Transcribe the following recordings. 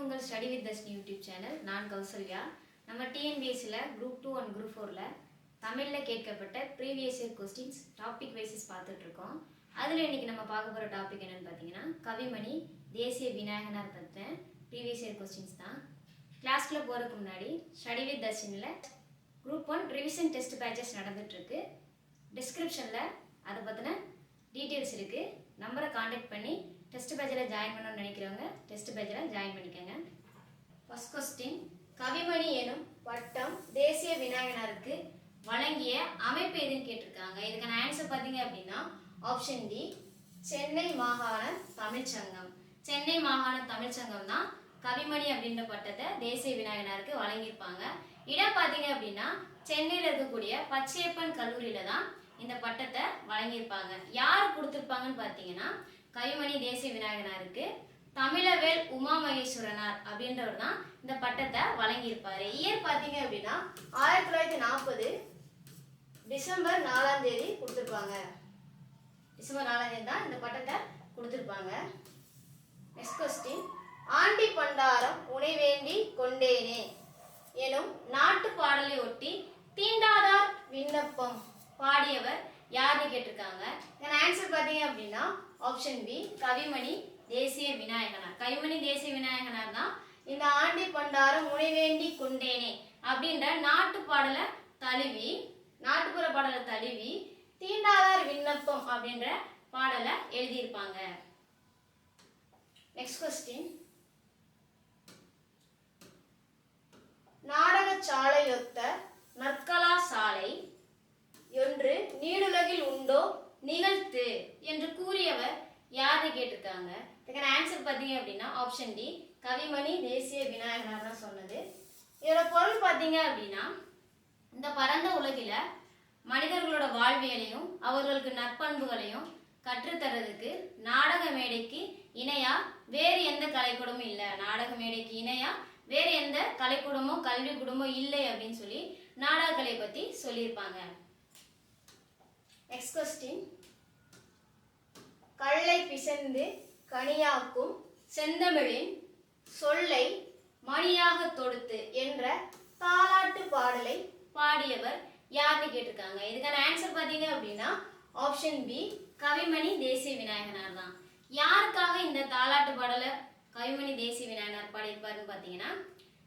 உங்கள் study with Darshini YouTube channel. நான் கௌசல்யா. நம்ம டிஎன்பிஎஸ்சியில் குரூப் 2 அண்ட் குரூப் 4ல் தமிழில் கேட்கப்பட்ட ப்ரீவியஸ் இயர் கொஸ்டின்ஸ் டாபிக் வைஸஸ் பார்த்துட்ருக்கோம். அதில் இன்றைக்கி நம்ம பார்க்க போகிற டாபிக் என்னென்னு பார்த்தீங்கன்னா, கவிமணி தேசிய விநாயகனார் பற்றின ப்ரீவியஸ் இயர் கொஸ்டின்ஸ் தான். கிளாஸ்க்குள்ளே போகிறதுக்கு முன்னாடி ஸ்டடி வித் தர்ஷினியில் குரூப் 1 ரிவிஷன் டெஸ்ட் பேட்சஸ் நடந்துகிட்ருக்கு. டிஸ்கிரிப்ஷனில் அதை பற்றின டீட்டெயில்ஸ் இருக்குது. நம்பரை காண்டாக்ட் பண்ணி டெஸ்ட் பேட்சில் ஜாயின் பண்ணணும்னு நினைக்கிறவங்க டெஸ்ட் பேட்சில் ஜாயின் பண்ணிக்கோங்க. ஃபர்ஸ்ட் கொஸ்டின், கவிமணி எனும் பட்டம் தேசிய விநாயகனாருக்கு வழங்கிய அமைப்பு எதுன்னு கேட்டிருக்காங்க. இதுக்கான ஆன்சர் பார்த்தீங்க அப்படின்னா ஆப்ஷன் டி, சென்னை மாகாண தமிழ்ச்சங்கம். சென்னை மாகாண தமிழ்ச்சங்கம் தான் கவிமணி அப்படின்ற பட்டத்தை தேசிய விநாயகனாருக்கு வழங்கியிருப்பாங்க. இடம் பார்த்தீங்க அப்படின்னா சென்னையில் இருக்கக்கூடிய பச்சையப்பன் கல்லூரியில தான் இந்த பட்டத்தை வழங்கியிருப்பாங்க. யார் கொடுத்துருப்பாங்கன்னு பார்த்தீங்கன்னா, கவிமணி தேசிய விநாயகனாருக்கு தமிழவேல் உமா மகேஸ்வரனார் அப்படின்றவர் தான் இந்த பட்டத்தை வழங்கியிருப்பாரு. இயர் பார்த்தீங்க அப்படின்னா 1940 டிசம்பர் 4ஆம் தேதி கொடுத்துருப்பாங்க. டிசம்பர் 4ஆம் தேதி தான் இந்த பட்டத்தை கொடுத்துருப்பாங்க. நெக்ஸ்ட் கொஸ்டின், ஆண்டி பண்டாரம் உனை வேண்டி கொண்டேனே எனும் நாட்டு பாடலை ஒட்டி தீண்டாதார் விண்ணப்பம் பாடியவர் யாருன்னு கேட்டிருக்காங்க. இதன் ஆன்சர் பார்த்தீங்க அப்படின்னா ஆப்ஷன் பி, கவிமணி தேசிய விநாயகனார். கவிமணி தேசிய விநாயகனார் தான் இந்த ஆண்டி பண்டாரம் உனை வேண்டி கொண்டேனே அப்படின்ற நாட்டுப்புற பாடலை தழுவி தீண்டாதார் விண்ணப்பம் அப்படின்ற பாடலை எழுதியிருப்பாங்க. நெக்ஸ்ட் கொஸ்டின், நாடக சாலையொத்த நற்கலா சாலை ஒன்று நீடுலகில் உண்டோ நிகழ்த்து என்று கூறியவர் யாருன்னு கேட்டிருக்காங்க. இதுக்கான ஆன்சர் பார்த்தீங்க அப்படின்னா ஆப்ஷன் டி, கவிமணி தேசிய விநாயகனார் தான் சொன்னது. இதோட பொருள் பார்த்தீங்க அப்படின்னா, இந்த பரந்த உலகில மனிதர்களோட வாழ்வியலையும் அவர்களுக்கு நற்பண்புகளையும் கற்றுத்தரதுக்கு நாடக மேடைக்கு இணையா வேறு எந்த கலைக்கூடமும் இல்லை. நாடக மேடைக்கு இணையா வேறு எந்த கலைக்கூடமோ கல்வி கூடமோ இல்லை அப்படின்னு சொல்லி நாடக கலை பற்றி சொல்லியிருப்பாங்க. நெக்ஸ்ட் கொஸ்டின், கல்லை பிசைந்து கனியாக்கும் செந்தமிழின் சொல்லை மணியாக தொடுத்து என்ற தாலாட்டு பாடலை பாடியவர் யாருன்னு கேட்டிருக்காங்க. இதுக்கான ஆன்சர் பார்த்தீங்க அப்படின்னா ஆப்ஷன் பி, கவிமணி தேசிய விநாயகனார் தான். யாருக்காக இந்த தாலாட்டு பாடலை கவிமணி தேசிய விநாயகனார் பாடியிருப்பாருன்னு பார்த்தீங்கன்னா,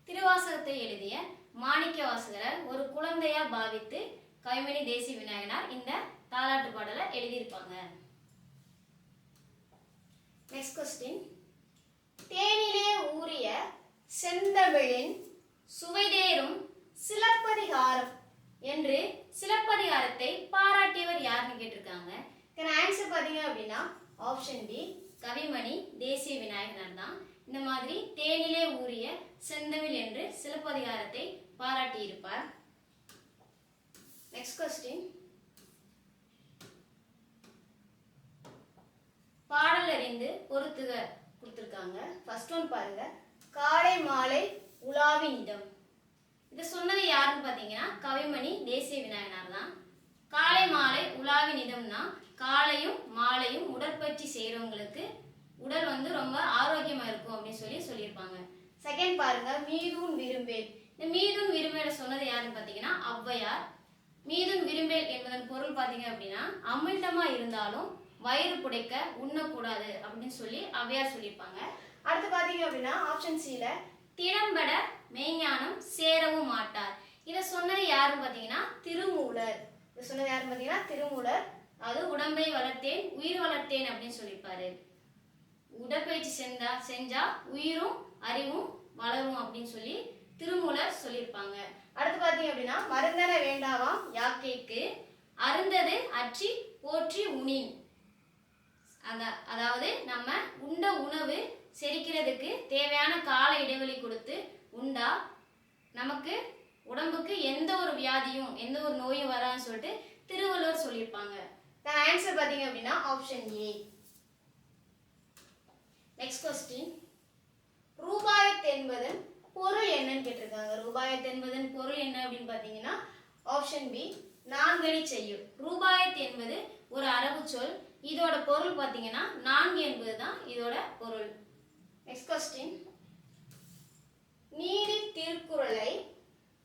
திருவாசகத்தை எழுதிய மாணிக்க வாசகரை ஒரு குழந்தையா பாவித்து கவிமணி தேசிய விநாயகனார் இந்த தாலாட்டு பாடலை எழுதியிருப்பாங்க. நெக்ஸ்ட் கொஸ்டின், தேனிலே ஊறிய செந்தமிழின் சுவைதேறும் சிலப்பதிகாரம் என்று சிலப்பதிகாரத்தை பாராட்டியவர் யாருன்னு கேட்டிருக்காங்க. இதுக்கான ஆன்சர் பார்த்தீங்க அப்படின்னா ஆப்ஷன் டி, கவிமணி தேசிய விநாயகனார் தான் இந்த மாதிரி தேனிலே ஊறிய செந்தமிழ் என்று சிலப்பதிகாரத்தை பாராட்டி இருப்பார். நெக்ஸ்ட் கொஸ்டின், பாடல் அறிந்து பொறுத்துக கொடுத்துருக்காங்க. ஃபர்ஸ்ட் ஒன் பாருங்க, காலை மாலை உலாவின் இடம். இது சொன்னது யாருன்னு பார்த்தீங்கன்னா கவிமணி தேசிய விநாயகனார் தான். காலை மாலை உலாவின் இடம்னா காலையும் மாலையும் உடற்பயிற்சி செய்கிறவங்களுக்கு உடல் ரொம்ப ஆரோக்கியமாக இருக்கும் அப்படின்னு சொல்லியிருப்பாங்க. செகண்ட் பாருங்க, மீதுன் விரும்பேல். இந்த மீதுன் விரும்பேல சொன்னது யாருன்னு பார்த்தீங்கன்னா ஔவையார். மீதுன் விரும்பேல் என்பதன் பொருள் பார்த்தீங்க அப்படின்னா, அமிழ்தமா இருந்தாலும் வயிறு புடைக்க உண்ணக்கூடாது அப்படின்னு சொல்லி ஔவையார் சொல்லியிருப்பாங்க. அடுத்து பார்த்தீங்க அப்படின்னா ஆப்ஷன் சில, திறம்பட மெய்ஞானம் சேரவும் மாட்டார். இதை சொன்னது யாருன்னு பார்த்தீங்கன்னா திருமூலர். இதை சொன்னது யாருன்னு பார்த்தீங்கன்னா திருமூலர். அது உடம்பை வளர்த்தேன் உயிர் வளர்த்தேன் அப்படின்னு சொல்லியிருப்பாரு. உடற்பயிற்சி செஞ்சா உயிரும் அறிவும் வளரும் அப்படின்னு சொல்லி திருமூலர் சொல்லியிருப்பாங்க. அடுத்து பார்த்தீங்க அப்படின்னா, மருந்தன வேண்டாவாம் யாக்கைக்கு அருந்தது அற்றி போற்றி உணின். அதாவது நம்ம உண்ட உணவு செரிக்கிறதுக்கு தேவையான கால இடைவெளி கொடுத்து உண்டா நமக்கு உடம்புக்கு எந்த ஒரு வியாதியும் எந்த ஒரு நோயும் வரான்னு சொல்லிட்டு திருவள்ளுவர் சொல்லியிருப்பாங்க. ஆன்சர் பார்த்தீங்க அப்படின்னா ஆப்ஷன் ஏ. நெக்ஸ்ட் கொஸ்டின், ரூபாயத் என்பதன் பொருள் என்னன்னு கேட்டிருக்காங்க. ரூபாயத் என்பதன் பொருள் என்ன அப்படின்னு பார்த்தீங்கன்னா ஆப்ஷன் பி, நான்கடி செய்யுள். ரூபாயத் என்பது ஒரு அரபு சொல். இதோட பொருள் பார்த்தீங்கன்னா 4 என்பது தான் இதோட பொருள். நெக்ஸ்ட் கொஸ்டின்,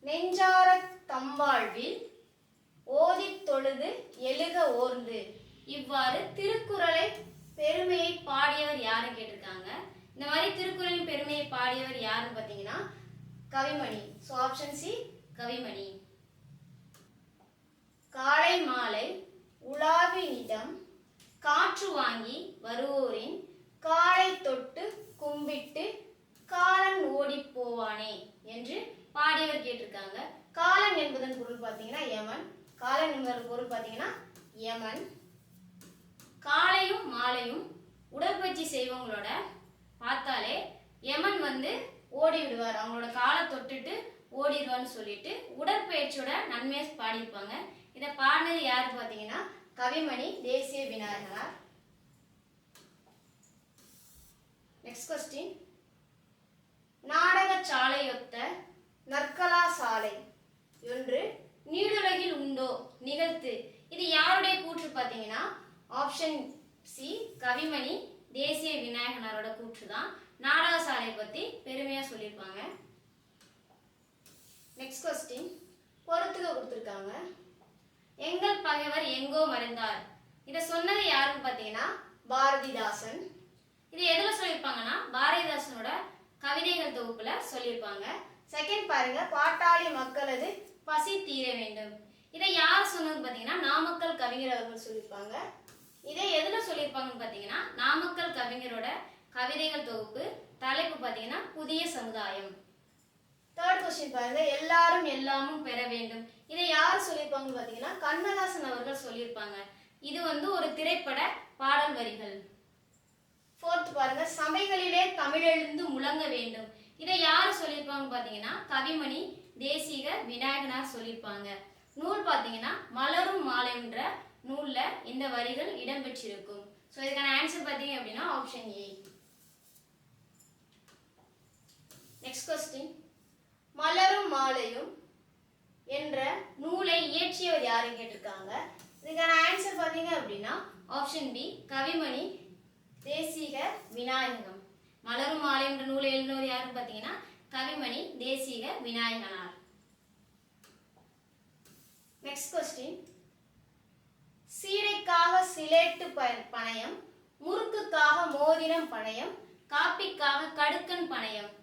நெஞ்சார தம்வாழ்வில் ஓதித் தொழுது எழுக ஓர்ந்து. இவ்வாறு திருக்குறளை பெருமையை பாடியவர் யாருன்னு கேட்டிருக்காங்க. இந்த மாதிரி திருக்குறளின் பெருமையை பாடியவர் யாருன்னு பார்த்தீங்கன்னா Kavimani. So option C Kavimani. காலை மாலை உலாவினிடம் காற்று வாங்கி வருவோரின் காலை தொட்டு கும்பிட்டு காலன் ஓடி போவானே என்று பாடியவர் கேட்டிருக்காங்க. காலன் என்பதன் பொருள் பார்த்தீங்கன்னா யமன். காலன் என்பதன் பொருள் பார்த்தீங்கன்னா யமன். காலையும் மாலையும் உடற்பயிற்சி செய்வங்களோட பார்த்தாலே யமன் ஓடி விடுவார், அவங்களோட காலை தொட்டுட்டு ஓடிடுவான்னு சொல்லிட்டு உடற்பயிற்சியோட நன்மையை பாடியிருப்பாங்க. இதை பாடினது யாரு பார்த்தீங்கன்னா கவிமணி தேசிய விநாயகனார். Next question. நாடக சாலையொத்த நற்கலா சாலை என்று நீடுலகில் உண்டோ நிகழ்த்து. இது யாருடைய கூற்று பார்த்தீங்கன்னா ஆப்ஷன் சி கவிமணி தேசிய விநாயகனாரோட கூற்று தான். நாடக சாலை பத்தி பெருமையா சொல்லியிருப்பாங்க. Next question. பொறுத்துக கொடுத்துருக்காங்க. எங்கள் பகைவர் எங்கோ மறைந்தார். இதை சொன்னது யாருன்னு பார்த்தீங்கன்னா பாரதிதாசன். இது எதுல சொல்லியிருப்பாங்கன்னா பாரதிதாசனோட கவிதைகள் தொகுப்புல சொல்லியிருப்பாங்க. செகண்ட் பாருங்க, பாட்டாளி மக்களது பசி தீர வேண்டும். இதை யார் சொன்னது பார்த்தீங்கன்னா நாமக்கல் கவிஞர் அவர்கள் சொல்லியிருப்பாங்க. இதை எதுல சொல்லியிருப்பாங்கன்னு பார்த்தீங்கன்னா நாமக்கல் கவிஞரோட கவிதைகள் தொகுப்பு. தலைப்பு பார்த்தீங்கன்னா புதிய சமுதாயம். தேர்ட் கொஸ்டின் பாருங்க, எல்லாரும் எல்லாமும் பெற வேண்டும். இதை யார் சொல்லியிருப்பாங்கன்னு பார்த்தீங்கன்னா கண்ணதாசன் அவர்கள் சொல்லியிருப்பாங்க. இது ஒரு திரைப்பட பாடல் வரிகள். ஃபோர்த் பாருங்க, சபைகளிலே தமிழெழுந்து முழங்க வேண்டும். இதை யார் சொல்லியிருப்பாங்கன்னு பார்த்தீங்கன்னா கவிமணி தேசிக விநாயகனார் சொல்லியிருப்பாங்க. நூல் பார்த்தீங்கன்னா மலரும் மாலைன்ற நூல்ல இந்த வரிகள் இடம்பெற்றிருக்கும். ஸோ இதுக்கான ஆன்சர் பார்த்தீங்க அப்படின்னா ஆப்ஷன் ஏ. Next question. மலரும் மாலையும் என்ற நூலை இயற்றியவர் யாருன்னு கேட்டிருக்காங்க. இதுக்கான ஆன்சர் பார்த்தீங்க அப்படின்னா ஆப்ஷன் பி கவிமணி தேசிக விநாயகம். மலரும் மாலை என்ற நூலை எழுதினவர் யாருன்னு பார்த்தீங்கன்னா கவிமணி தேசிக விநாயகனார். Next question. சீடைக்காக சிலேட்டு பணயம், முறுக்குக்காக மோதிரம் பணயம், காப்பிக்காக கடுக்கன் பணயம்.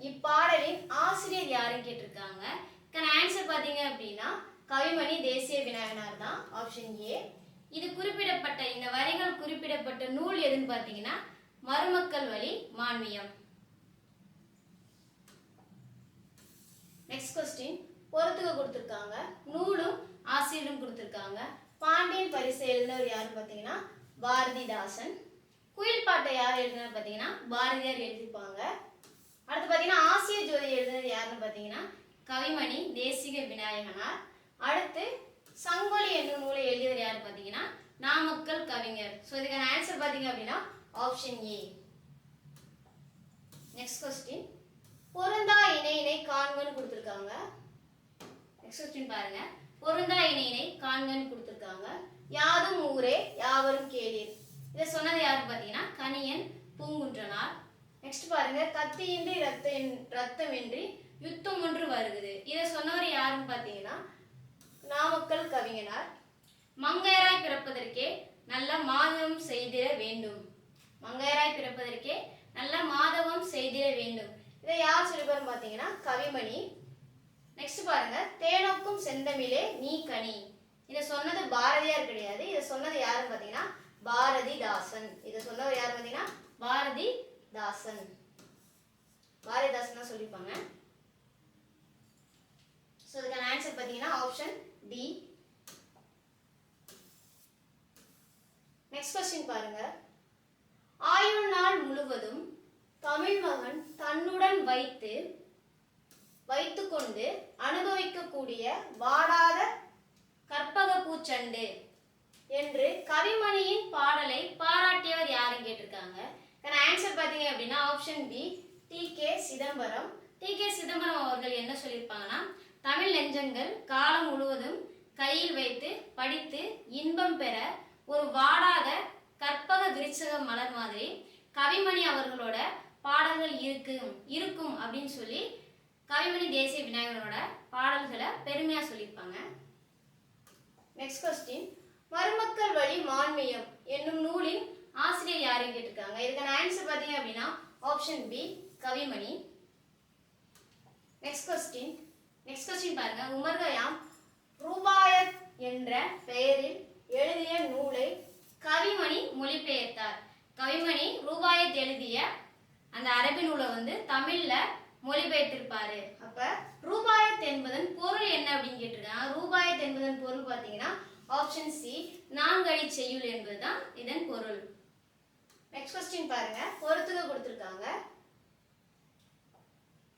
இப்பாடலின் ஆசிரியர் யாருன்னு கேட்டிருக்காங்க. ஆன்சர் பார்த்தீங்க அப்படின்னா கவிமணி தேசிய விநாயகனார் தான். Option A. இது குறிப்பிடப்பட்ட இந்த வரிகள் குறிப்பிடப்பட்ட நூல் எதுன்னு பார்த்தீங்கன்னா மருமக்கள் வழி மான்மியம். Next question. பொறுத்துக கொடுத்துருக்காங்க, நூலும் ஆசிரியரும் கொடுத்துருக்காங்க. பாண்டியன் பரிசு எழுதினவர் யாருன்னு பார்த்தீங்கன்னா பாரதிதாசன். குயில் பாட்டை யார் எழுதினார் பார்த்தீங்கன்னா பாரதியார் எழுதியிருப்பாங்க. அடுத்து பார்த்தீங்கன்னா ஆசிய ஜோதி எழுதினது யாருன்னு பார்த்தீங்கன்னா கவிமணி தேசிக விநாயகனார். அடுத்து சங்கொலி என்னும் நூலை எழுதியவர் யார் பார்த்தீங்கன்னா நாமக்கல் கவிஞர். ஸோ இதுக்கான ஆன்சர் பார்த்தீங்க அப்படின்னா ஆப்ஷன் ஏ. Next question. பொருந்தா இணை காண்கன்னு கொடுத்துருக்காங்க. நெக்ஸ்ட் கொஸ்டின் பாருங்க, பொருந்தா இணை காண்கன்னு கொடுத்துருக்காங்க. யாதும் ஊரே யாவரும் கேளீர். இதை சொன்னது யாரு பார்த்தீங்கன்னா கணியன் பூங்குன்றனார். நெக்ஸ்ட் பாருங்க, கத்தியின்றி ரத்தமின்றி யுத்தம் ஒன்று வருகிறது. இதை சொன்னவர் யாருன்னு பார்த்தீங்கன்னா நாமக்கல் கவிஞனார். மங்கையராய் பிறப்பதற்கே நல்ல மாதவம் செய்திட வேண்டும். மங்கையராய் பிறப்பதற்கே நல்ல மாதவம் செய்திட வேண்டும். இதை யார் சொல்லிப்பாரு பார்த்தீங்கன்னா கவிமணி. நெக்ஸ்ட் பாருங்க, தேனோக்கும் செந்தமிழே நீ கனி. இதை சொன்னது பாரதியார் கிடையாது. இதை சொன்னது யாருன்னு பார்த்தீங்கன்னா பாரதிதாசன். இதை சொன்னவர் யாரு பார்த்தீங்கன்னா பாரதிதாசன். பாரதிதாசன் தான் சொல்லியிருப்பாங்க. ஸோ இதுக்கான ஆன்சர் பார்த்தீங்கன்னா ஆப்ஷன் டி. நெக்ஸ்ட் கொஸ்டின் பாருங்க, ஆயுள் நாள் முழுவதும் தமிழ் மகன் தன்னுடன் வைத்துக்கொண்டு அனுபவிக்கக்கூடிய வாடாத கற்பக பூச்சண்டு என்று கவிமணியின் பாடலை பாராட்டியவர் யாருன்னு கேட்டிருக்காங்க. ஆன்சர் பார்த்தீங்க அப்படின்னா ஆப்ஷன் பி டி.கே. சிதம்பரம். டி.கே. சிதம்பரம் அவர்கள் என்ன சொல்லியிருப்பாங்கன்னா தமிழ் நெஞ்சங்கள் காலம் முழுவதும் கையில் வைத்து படித்து இன்பம் பெற ஒரு வாடாத கற்பக விருட்சக மலர் மாதிரி கவிமணி அவர்களோட பாடல்கள் இருக்கும் அப்படின்னு சொல்லி கவிமணி தேசிய விநாயகரோட பாடல்களை பெருமையா சொல்லியிருப்பாங்க. நெக்ஸ்ட் கொஸ்டின், மருமக்கள் வழி மான்மியம் என்னும் நூலின் ஆசிரியர் யாருன்னு கேட்டிருக்காங்க. இதுக்கான ஆன்சர் பார்த்தீங்க அப்படின்னா option B Kavimani. Next question பாருங்க. உமர் கயாம் ரூபாயத் என்ற பெயரில் எழுதிய நூலை கவிமணி மொழிபெயர்த்தார். கவிமணி ரூபாயத் எழுதிய அந்த அரபி நூலை தமிழ்ல மொழிபெயர்த்திருப்பாரு. அப்ப ரூபாயத் என்பதன் பொருள் என்ன அப்படின்னு கேட்டிருக்காங்க. ரூபாயத் என்பதன் பொருள் பார்த்தீங்கன்னா ஆப்ஷன் சி நான்கடி செய்யுள் என்பதுதான் இதன் பொருள். நெக்ஸ்ட் கொஸ்டின் பாருங்க. பொறுத்துக கொடுத்திருக்காங்க.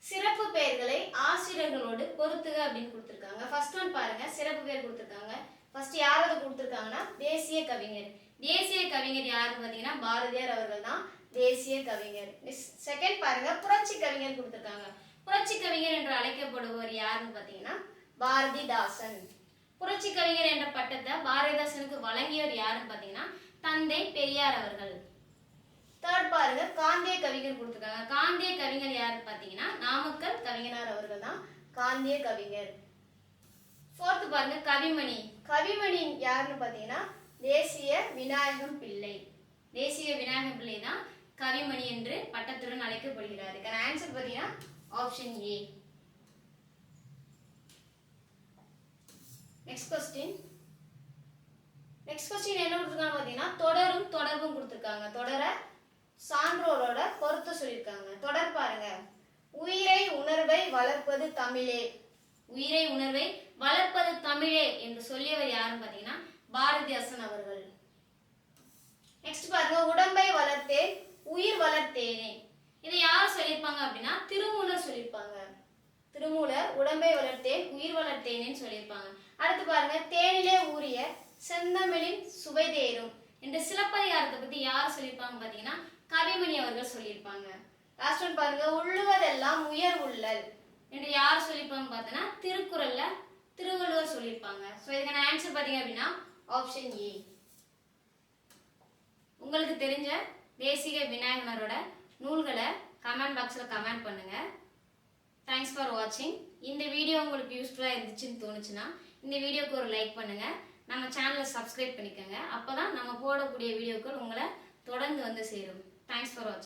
சிறப்பு பெயர்களை ஆசிரியர்களோடு பொறுத்துக அப்படின்னு கொடுத்திருக்காங்க. ஃபர்ஸ்ட் ஒன் பாருங்க. சிறப்பு பெயர் கொடுத்திருக்காங்க. ஃபர்ஸ்ட் யாராவது கொடுத்திருக்காங்கன்னா தேசிய கவிஞர். தேசிய கவிஞர் யாருன்னு பார்த்தீங்கன்னா பாரதியார் அவர்கள் தான் தேசிய கவிஞர். செகண்ட் பாருங்க. புரட்சி கவிஞர் கொடுத்திருக்காங்க. புரட்சி கவிஞர் என்று அழைக்கப்படுபவர் யாருன்னு பார்த்தீங்கன்னா பாரதிதாசன். புரட்சி கவிஞர் என்ற பட்டத்தை பாரதிதாசனுக்கு வழங்கியவர் யாருன்னு பார்த்தீங்கன்னா தந்தை பெரியார் அவர்கள். தேர்ட் பாருங்க. காந்திய கவிஞர் கொடுத்திருக்காங்க. காந்திய கவிஞர் யாருன்னு பார்த்தீங்கன்னா நாமக்கல் கவிஞனார் அவர்கள் தான் காந்திய கவிஞர். ஃபோர்த் பாருங்க. கவிமணி. கவிமணி யாருன்னு பார்த்தீங்கன்னா தேசிய விநாயகம் பிள்ளை. தேசிய விநாயகம் பிள்ளை தான் கவிமணி என்று பட்டத்துடன் அழைக்கப்படுகிறார். இதுக்கான ஆன்சர் பார்த்தீங்கன்னா ஆப்ஷன் ஏ. நெக்ஸ்ட் கொஸ்டின் என்ன கொடுத்திருக்காங்க பார்த்தீங்கன்னா தொடரும் தொடர்பும் கொடுத்திருக்காங்க. தொடர சான்றோரோட பொறுத்து சொல்லியிருக்காங்க. தொடர் பாருங்க. உயிரை உணர்வை வளர்ப்பது தமிழே. உயிரை உணர்வை வளர்ப்பது தமிழே என்று சொல்லியவர் யாருன்னு பார்த்தீங்கன்னா பாரதிதாசன் அவர்கள். நெக்ஸ்ட் பாருங்க. உடம்பை வளர்த்தேன் உயிர் வளர்த்தேனே. இதை யார் சொல்லியிருப்பாங்க அப்படின்னா திருமூலர் சொல்லியிருப்பாங்க. திருமூலர் உடம்பை வளர்த்தேன் உயிர் வளர்த்தேனேன்னு சொல்லியிருப்பாங்க. அடுத்து பாருங்க. தேனிலே ஊறிய செந்தமிழின் சுவை தேரும் என்ற சிலப்பதிகாரத்தை பத்தி யார் சொல்லியிருப்பாங்க பார்த்தீங்கன்னா கவிமணி அவர்கள் சொல்லியிருப்பாங்க. லாஸ்ட் ஒன் பாருங்க. உள்ளுவதெல்லாம் உயர் உள்ளல் என்று யார் சொல்லியிருப்பாங்க பார்த்தீங்கன்னா திருக்குறள்ல திருவள்ளுவர் சொல்லியிருப்பாங்க. ஸோ இதுக்கான ஆன்சர் பார்த்தீங்க அப்படின்னா ஆப்ஷன் ஏ. உங்களுக்கு தெரிஞ்ச தேசிய விநாயகனரோட நூல்களை கமெண்ட் பாக்ஸில் கமெண்ட் பண்ணுங்க. தேங்க்ஸ் ஃபார் வாட்சிங். இந்த வீடியோ உங்களுக்கு யூஸ்ஃபுல்லாக இருந்துச்சுன்னு தோணுச்சுன்னா இந்த வீடியோக்கு ஒரு லைக் பண்ணுங்க. நம்ம சேனலை சப்ஸ்கிரைப் பண்ணிக்கோங்க. அப்போதான் நம்ம போடக்கூடிய வீடியோக்கள் உங்களை தொடர்ந்து சேரும். தேங்க்ஸ் ஃபார் வாட்சிங்.